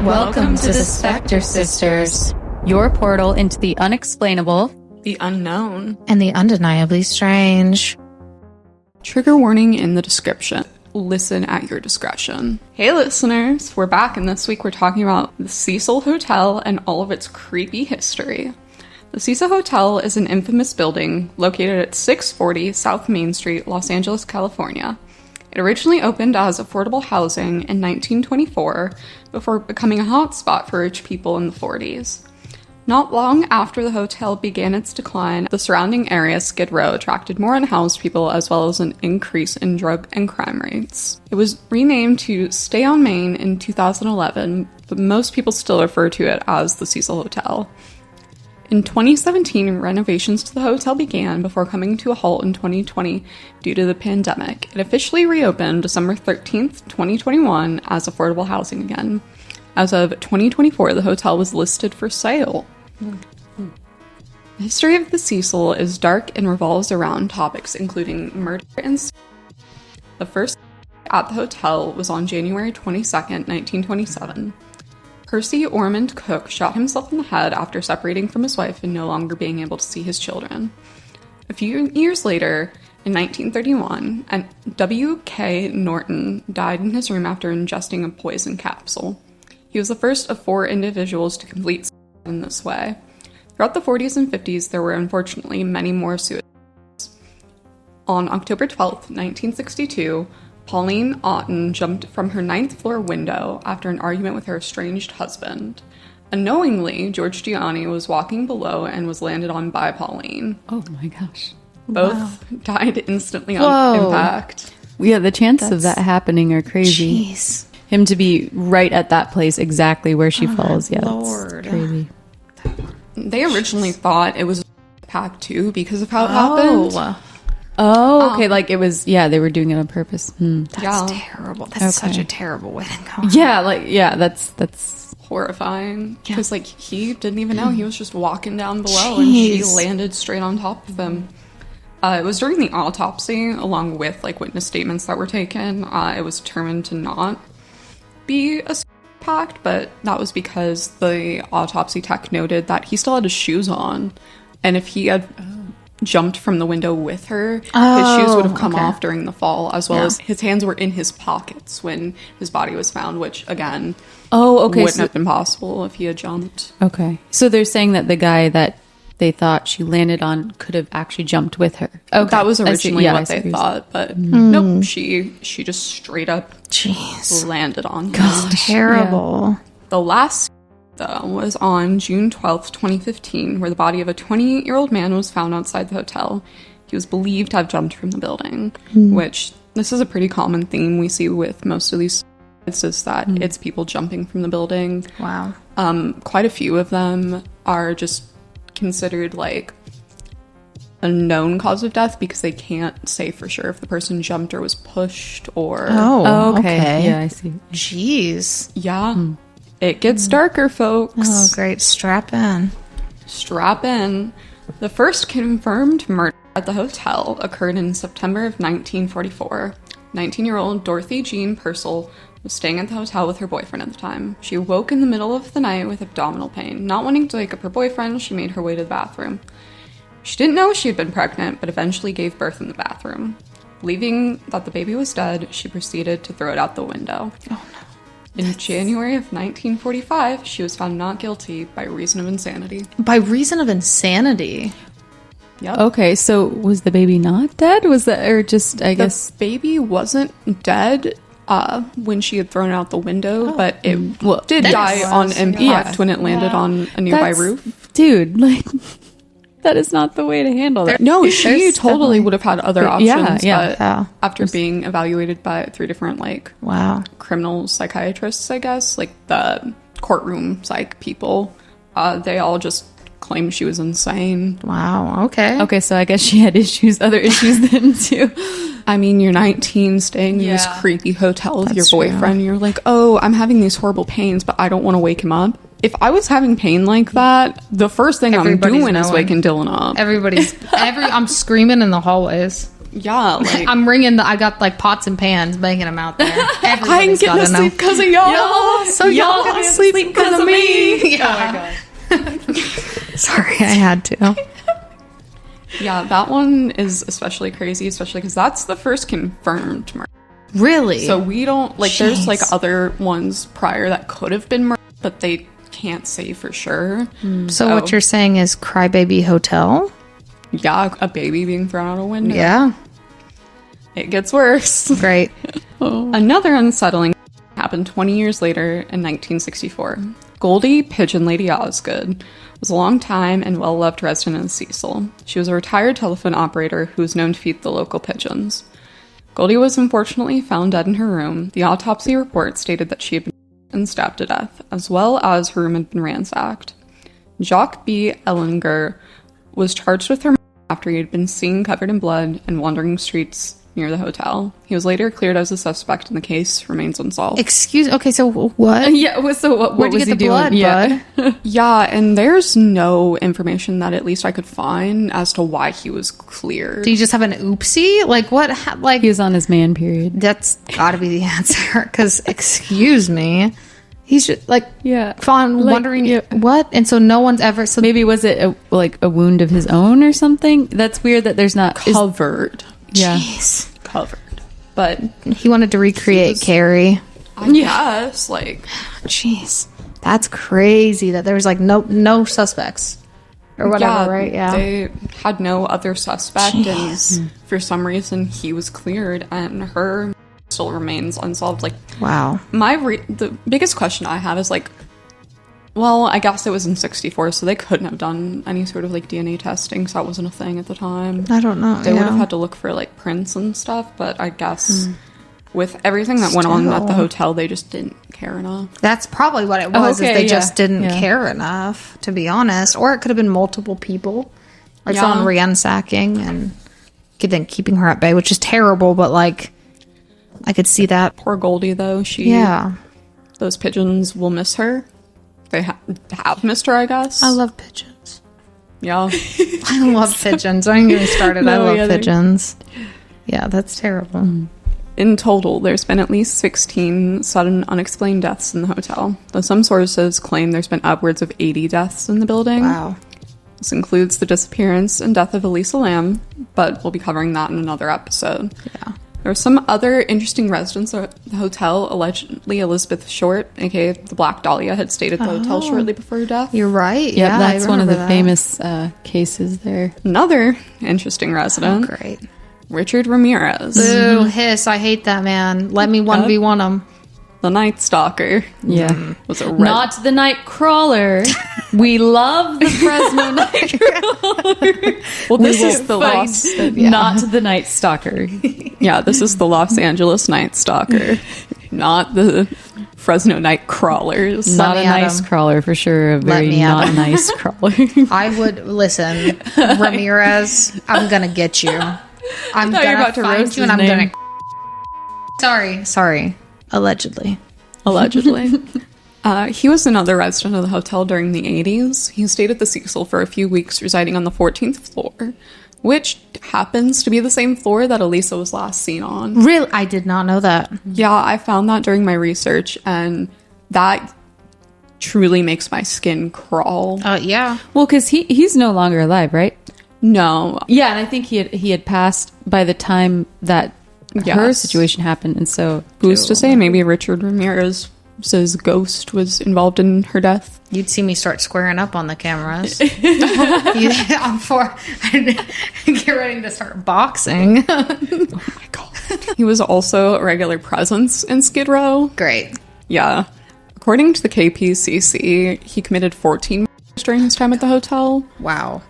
Welcome to the Spectre Sisters, your portal into the unexplainable, the unknown, and the undeniably strange. Trigger warning in the description. Listen at your discretion. Hey listeners, we're back, and this week we're talking about the Cecil Hotel and all of its creepy history. The Cecil Hotel is an infamous building located at 640 South Main Street, Los Angeles, California. It originally opened as affordable housing in 1924 before becoming a hotspot for rich people in the 40s. Not long after the hotel began its decline, the surrounding area, Skid Row, attracted more unhoused people as well as an increase in drug and crime rates. It was renamed to Stay on Main in 2011, but most people still refer to it as the Cecil Hotel. In 2017, renovations to the hotel began before coming to a halt in 2020 due to the pandemic. It officially reopened December 13th, 2021 as affordable housing again. As of 2024, the hotel was listed for sale. The history of the Cecil is dark and revolves around topics including murder and The first at the hotel was on January 22nd, 1927. Percy Ormond Cook shot himself in the head after separating from his wife and no longer being able to see his children. A few years later, in 1931, W.K. Norton died in his room after ingesting a poison capsule. He was the first of 4 individuals to complete suicide in this way. Throughout the 40s and 50s, there were unfortunately many more suicides. On October 12, 1962, Pauline Otten jumped from her 9th floor window after an argument with her estranged husband. Unknowingly, George Gianni was walking below and was landed on by Pauline. Oh my gosh. Both died instantly on impact. Yeah, the chances of that happening are crazy. Jeez. Him to be right at that place exactly where she falls. Yeah, Lord. that's crazy. They originally thought it was a pack too because of how it happened. Oh, okay. Like it was, they were doing it on purpose. That's terrible. That's such a terrible way to go. Yeah, that's horrifying. Because, he didn't even know. He was just walking down below and she landed straight on top of him. It was during the autopsy, along with, witness statements that were taken. It was determined to not be a pact, but that was because the autopsy tech noted that he still had his shoes on. And if he had jumped from the window with her, his shoes would have come off during the fall, as well as his hands were in his pockets when his body was found, which again wouldn't have been possible if he had jumped. Okay, so they're saying that the guy that they thought she landed on could have actually jumped with her. Okay, that was originally what they thought, but nope, she just straight up landed on. That's terrible. Yeah. The last was on June 12th, 2015, where the body of a 28-year-old man was found outside the hotel. He was believed to have jumped from the building, which this is a pretty common theme we see with most of these. It's just that it's people jumping from the building. Wow. Quite a few of them are just considered a known cause of death because they can't say for sure if the person jumped or was pushed or... Oh, okay. Yeah, I see. Jeez. Yeah. It gets darker, folks. Oh, great. Strap in. Strap in. The first confirmed murder at the hotel occurred in September of 1944. 19-year-old Dorothy Jean Purcell was staying at the hotel with her boyfriend at the time. She awoke in the middle of the night with abdominal pain. Not wanting to wake up her boyfriend, she made her way to the bathroom. She didn't know she had been pregnant, but eventually gave birth in the bathroom. Believing that the baby was dead, she proceeded to throw it out the window. Oh, no. In January of 1945, she was found not guilty by reason of insanity. By reason of insanity? Yep. Okay, so was the baby not dead? Was that, or just, I guess... The baby wasn't dead when she had thrown it out the window, but it did die on impact when it landed on a nearby roof. Dude, that is not the way to handle that. No, she totally would have had other options, but after being evaluated by 3 different, criminal psychiatrists, I guess, the courtroom psych people, they all just claimed she was insane. Wow, okay. Okay, so I guess she had other issues then, too. I mean, you're 19, staying in this creepy hotel with your boyfriend, and you're like, oh, I'm having these horrible pains, but I don't want to wake him up. If I was having pain like that, the first thing I'm doing is waking Dylan up. I'm screaming in the hallways. Yeah, I'm ringing I got pots and pans, banging them out there. I ain't getting to sleep because of y'all. So y'all gonna sleep because of me. Yeah. Oh my god. Sorry, I had to. Yeah, that one is especially crazy, especially because that's the first confirmed murder. Really? So we don't, like, there's, like, Jeez. other ones prior that could have been murdered, but they can't say for sure. So what you're saying is Crybaby Hotel? Yeah, a baby being thrown out a window. Yeah. It gets worse. Great. Another unsettling happened 20 years later in 1964. Goldie Pigeon Lady Osgood was a long-time and well-loved resident of Cecil. She was a retired telephone operator who was known to feed the local pigeons. Goldie was unfortunately found dead in her room. The autopsy report stated that she had been and stabbed to death, as well as her room had been ransacked. Jacques B. Ellinger was charged with her murder after he had been seen covered in blood and wandering streets near the hotel. He was later cleared as a suspect and the case remains unsolved. Okay, so what? Yeah, so what Where'd you was get he the blood, doing? bud? Yeah, and there's no information that at least I could find as to why he was cleared. Do you just have an oopsie? Like what? Like He was on his man period. that's got to be the answer. Because excuse me, he's just like fun Like, wondering yeah. what, and so no one's ever. So Maybe was it a wound of his own or something? That's weird that there's not covered. jeez, Covered. But he wanted to recreate Carrie. I guess, like, Jeez, that's crazy. That there was like no suspects or whatever, right? Yeah. They had no other suspect, Jeez. and for some reason he was cleared, and her still remains unsolved. Like, Wow. the biggest question I have is like, well, I guess it was in 64, so they couldn't have done any sort of like DNA testing, so that wasn't a thing at the time. I don't know. They would have had to look for like prints and stuff, but I guess with everything that went on at the Still. hotel, they just didn't care enough. That's probably what it was. Okay, is they yeah. just didn't Yeah. care enough, to be honest. Or it could have been multiple people, or Yeah. someone ransacking and then keeping her at bay, which is terrible. But like, I could see that. Poor Goldie, though. Yeah, Those pigeons will miss her. They have missed her, I guess. I love pigeons. Yeah. I love pigeons. Don't even get me started. I No, love yeah, pigeons. Yeah, that's terrible. In total, there's been at least 16 sudden unexplained deaths in the hotel, though some sources claim there's been upwards of 80 deaths in the building. Wow. This includes the disappearance and death of Elisa Lamb, but we'll be covering that in another episode. Yeah. There were some other interesting residents at the hotel. Allegedly, Elizabeth Short, aka the Black Dahlia, had stayed at the hotel shortly before her death. You're right. Yep, Yeah, that's I one of the remember that. famous cases there. Another interesting resident, Great. Richard Ramirez, Boo, hiss. I hate that man. Let me 1v1 him. the Night Stalker. Yeah. Was a red- Not the night crawler. We love the Fresno night crawler. well, this is the Los. Not the night stalker. Yeah, this is the Los Angeles Night Stalker, not the Fresno Night Crawlers. Not me a at nice him. crawler for sure. A very me at not him. nice crawler. I would listen, Ramirez. I'm gonna get you. I'm thought you were gonna about to find roast you, and his I'm name. gonna. Sorry. Allegedly. Allegedly. He was another resident of the hotel during the 80s. He stayed at the Cecil for a few weeks, residing on the 14th floor, which happens to be the same floor that Elisa was last seen on. Really, I did not know that. Yeah, I found that during my research, and that truly makes my skin crawl. Yeah. Well, because he's no longer alive, right? No. Yeah, and I think he had passed by the time that her Yes. situation happened, and so Who's to say maybe Richard Ramirez's ghost was involved in her death? You'd see me start squaring up on the cameras. I'm for. Get ready to start boxing. He was also a regular presence in Skid Row. Great. Yeah. According to the KPCC, he committed 14 murders during his time at the hotel. Wow.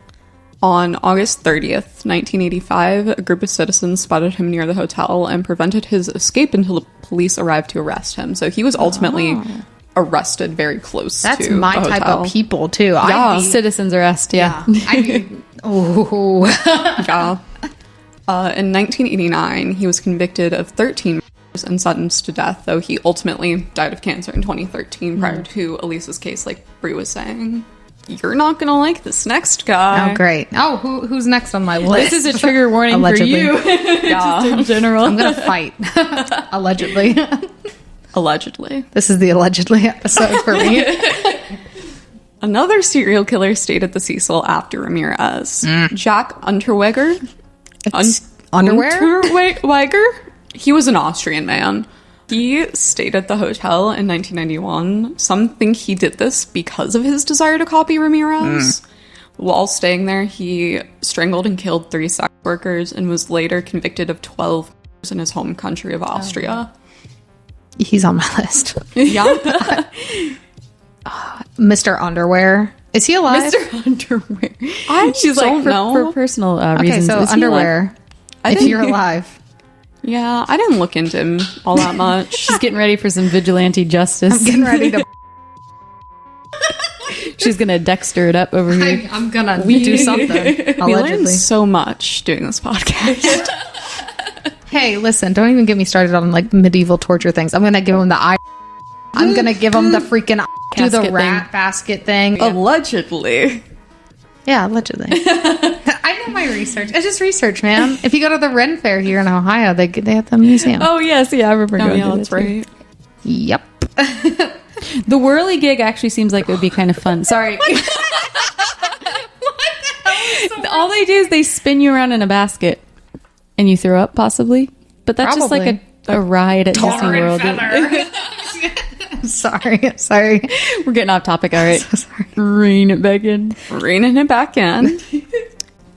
On August 30th, 1985, a group of citizens spotted him near the hotel and prevented his escape until the police arrived to arrest him. So he was ultimately arrested very close That's to my the type hotel. of people too. Yeah. I'd be, citizens arrest. Yeah. I'd be, ooh. Yeah. In 1989, he was convicted of 13 murders and sentenced to death, though he ultimately died of cancer in 2013 prior to Elisa's case, like Brie was saying. You're not gonna like this next guy. Oh, great. Oh, who's next on my list? This is a trigger warning Allegedly. for you. Yeah. Just in general. I'm gonna fight. Allegedly. Allegedly. This is the allegedly episode for me. Another serial killer stayed at the Cecil after Ramirez. Jack Unterweger. Underwear? Unterweger? He was an Austrian man. He stayed at the hotel in 1991. Some think he did this because of his desire to copy Ramirez. While staying there, he strangled and killed 3 sex workers and was later convicted of 12 murders in his home country of Austria. He's on my list. Yeah. Mr. Underwear. Is he alive? Mr. Underwear. She's like, for personal reasons. Okay, so Is he underwear. If you're alive. Yeah, I didn't look into him all that much. She's getting ready for some vigilante justice. I'm getting ready to... She's gonna Dexter it up over here. I'm gonna do something. We learned Allegedly. so much doing this podcast. Hey, listen, don't even get me started on like medieval torture things. I'm gonna give him the eye. I'm gonna give him the freaking do the Casket rat thing. basket thing. Allegedly. Yeah, allegedly. I know my research. It's just research, man. If you go to the Ren Fair here in Ohio, they have the museum. Oh yes, yeah, I remember. Oh, going yeah, to that's that too. right. Yep. The whirly gig actually seems like it would be kind of fun. Sorry. All they do is they spin you around in a basket and you throw up, possibly. But that's just like Probably. a ride at Disney World. Sorry. We're getting off topic. All right. So sorry. Rein it back in. Reining it back in.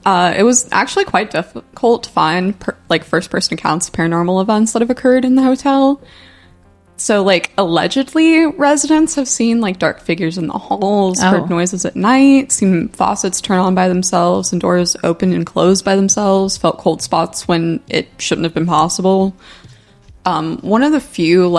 It was actually quite difficult to find first-person accounts of paranormal events that have occurred in the hotel. So, allegedly, residents have seen, dark figures in the halls, heard noises at night, seen faucets turn on by themselves and doors open and close by themselves, felt cold spots when it shouldn't have been possible. One of the few,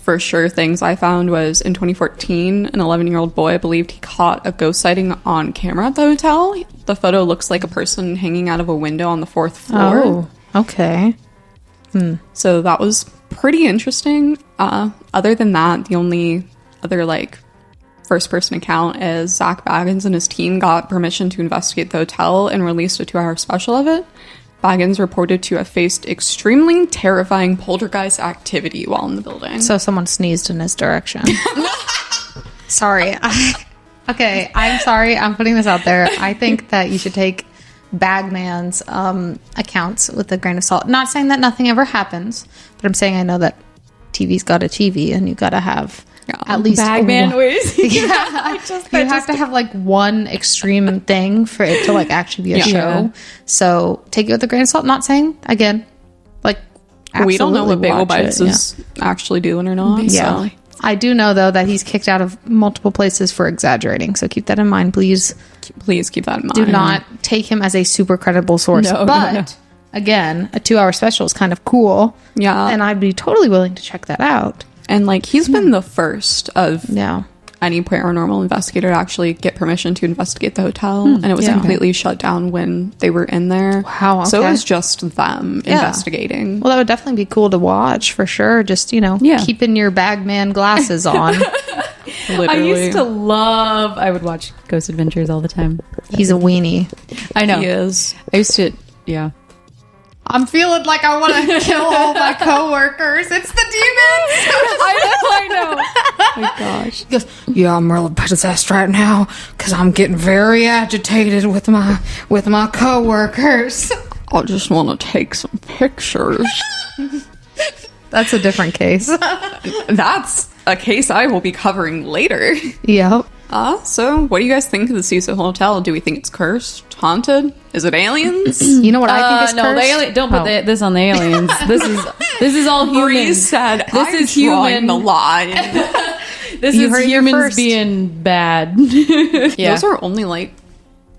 for sure things I found was in 2014, an 11-year-old boy believed he caught a ghost sighting on camera at the hotel. The photo looks like a person hanging out of a window on the 4th floor. Oh, okay. So that was pretty interesting. Other than that, the only other first-person account is Zach Baggins and his team got permission to investigate the hotel and released a 2-hour special of it. Baggins reported to have faced extremely terrifying poltergeist activity while in the building. So someone sneezed in his direction. Sorry. Okay, I'm sorry. I'm putting this out there. I think that you should take Bagman's accounts with a grain of salt. Not saying that nothing ever happens, but I'm saying I know that TV's got a TV and you got to have at least Bagman one. ways. Yeah, you have to have one extreme thing for it to actually be a show. Yeah. So take it with a grain of salt. Not saying again, we don't know what Bagel watch Bites it, is actually doing or not. Yeah. So. I do know though that he's kicked out of multiple places for exaggerating. So keep that in mind, please. Please keep that in mind. Do not take him as a super credible source. No, but no. again, a 2-hour special is kind of cool. Yeah. And I'd be totally willing to check that out. And he's been the first of Yeah. any paranormal investigator to actually get permission to investigate the hotel, and it was yeah. completely shut down when they were in there. Wow, So it okay. was just them investigating. Well, that would definitely be cool to watch for sure. Just, Yeah. keeping your Bagman glasses on. Literally. I would watch Ghost Adventures all the time. He's a weenie. I know. He is. I used to, yeah. I'm feeling like I want to kill all my coworkers. It's the demons. I know. Oh my gosh. He goes, yeah, I'm really possessed right now because I'm getting very agitated with my coworkers. I just want to take some pictures. That's a different case. That's a case I will be covering later. Yep. So what do you guys think of the Cecil Hotel? Do we think it's cursed? Haunted? Is it aliens? You know what I think is No, cursed? don't put this on the aliens. This is all Bree humans. said, This is drawing human. the line. This You is heard it here humans first. being bad. Yeah. Those are only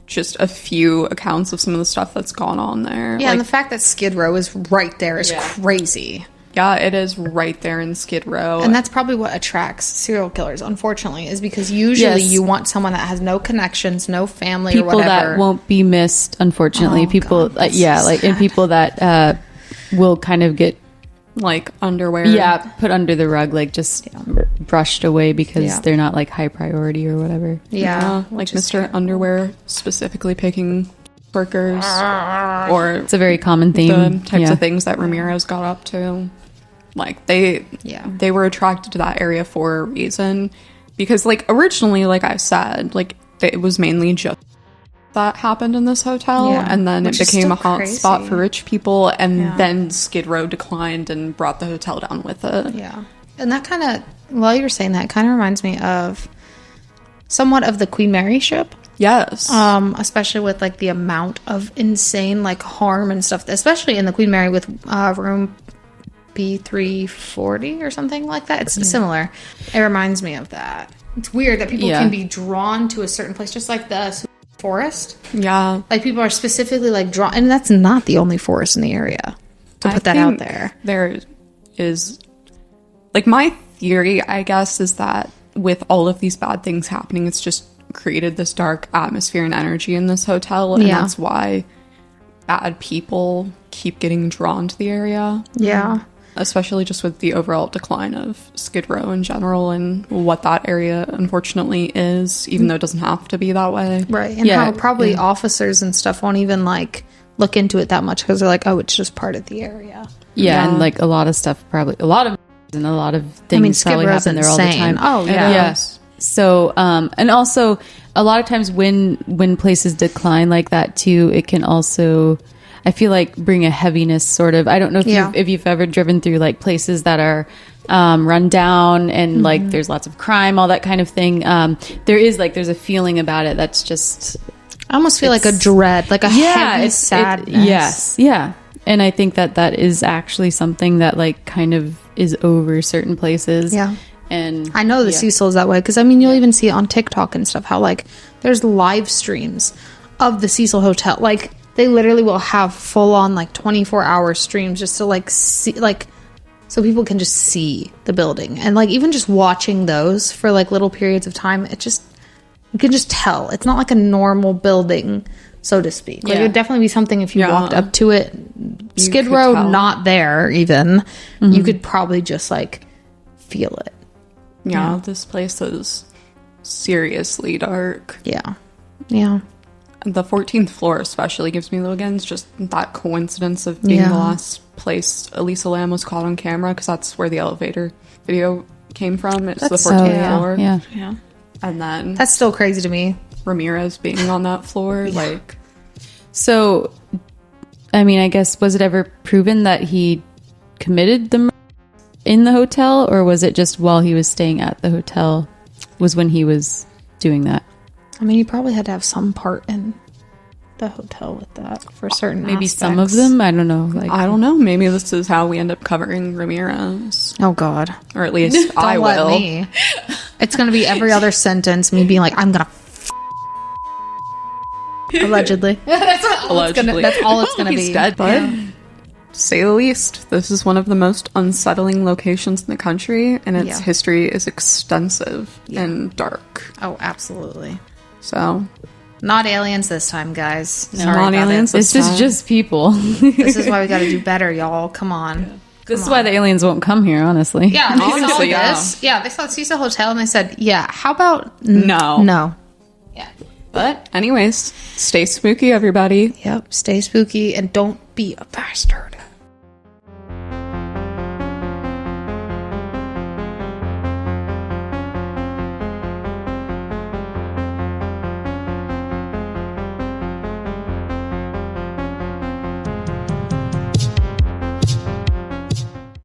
just a few accounts of some of the stuff that's gone on there. Yeah, and the fact that Skid Row is right there is crazy. Yeah, it is right there in Skid Row. And that's probably what attracts serial killers, unfortunately, is because usually Yes. you want someone that has no connections, no family People or whatever. that won't be missed, unfortunately. Oh, People, God, that's so and people that will kind of get underwear. put under the rug, just brushed away because Yeah. they're not high priority or whatever. Yeah. Like Mr. Underwear specifically picking workers or It's a very common theme. the types of things that Ramirez got up to. Like, they were attracted to that area for a reason. Because, like, originally, like I said, like, it was mainly just that happened in this hotel. Yeah. And then Which it is became still a hot crazy. spot for rich people. And Yeah. then Skid Row declined and brought the hotel down with it. Yeah. And that kind of, while you're saying that, kind of reminds me of somewhat of the Queen Mary ship. Yes. Especially with like the amount of insane like harm and stuff, especially in the Queen Mary with room B340 or something like that. It's similar. It reminds me of that. It's weird that people can be drawn to a certain place, just like the forest. Yeah. Like people are specifically like drawn, and that's not the only forest in the area. To put that out there, there is, like, my theory, I guess, is that with all of these bad things happening, it's just created this dark atmosphere and energy in this hotel, and that's why bad people keep getting drawn to the area. Yeah. Especially just with the overall decline of Skid Row in general and what that area unfortunately is, even though it doesn't have to be that way. Right. And how probably officers and stuff won't even like look into it that much because they're like, oh, it's just part of the area. Yeah, and like a lot of stuff probably, a lot of things probably happen there all the time. Oh, yeah. Yes. So, and also a lot of times when places decline like that too, it can also, I feel like, bring a heaviness sort of. I don't know if you've ever driven through like places that are run down and like there's lots of crime, all that kind of thing. There's a feeling about it that's just, I almost feel like a dread, like a heavy sadness. Yes. Yeah. And I think that is actually something that like kind of is over certain places. Yeah. And I know the Cecil is that way because I mean you'll even see it on TikTok and stuff how like there's live streams of the Cecil Hotel. Like they literally will have full on like 24-hour streams just to like see, like, so people can just see the building. And like even just watching those for like little periods of time, it just, you can just tell it's not like a normal building, so to speak. Like it would definitely be something if you walked up to it, Skid Row not there even, you could probably just like feel it. Yeah, this place is seriously dark. Yeah. Yeah. The 14th floor especially gives me Logan's, just that coincidence of being the last place Elisa Lam was caught on camera, because that's where the elevator video came from. It's the 14th floor. Yeah. And then That's still crazy to me. Ramirez being on that floor. Like, So, I mean, I guess, was it ever proven that he committed the murder in the hotel, or was it just while he was staying at the hotel was when he was doing that? I mean, you probably had to have some part in the hotel with that for certain Maybe aspects. some of them. I don't know. Like, I don't know. Maybe this is how we end up covering Ramirez. Oh, God. Or at least I Don't let will. me. It's going to be every other sentence, me being like, I'm going to allegedly. Allegedly. That's all it's going to He's be. dead, but to say the least, this is one of the most unsettling locations in the country, and its history is extensive and dark. Oh, absolutely. So, Not aliens this time, guys. Sorry not about aliens. it. this is just people. This is why we got to do better, y'all. Come on. This is why the aliens won't come here, honestly. Yeah, they Honestly, saw yeah. this. Yeah, they saw the Cecil Hotel and they said, yeah, how about No. No. Yeah. But anyways, stay spooky, everybody. Yep. Stay spooky and don't be a bastard.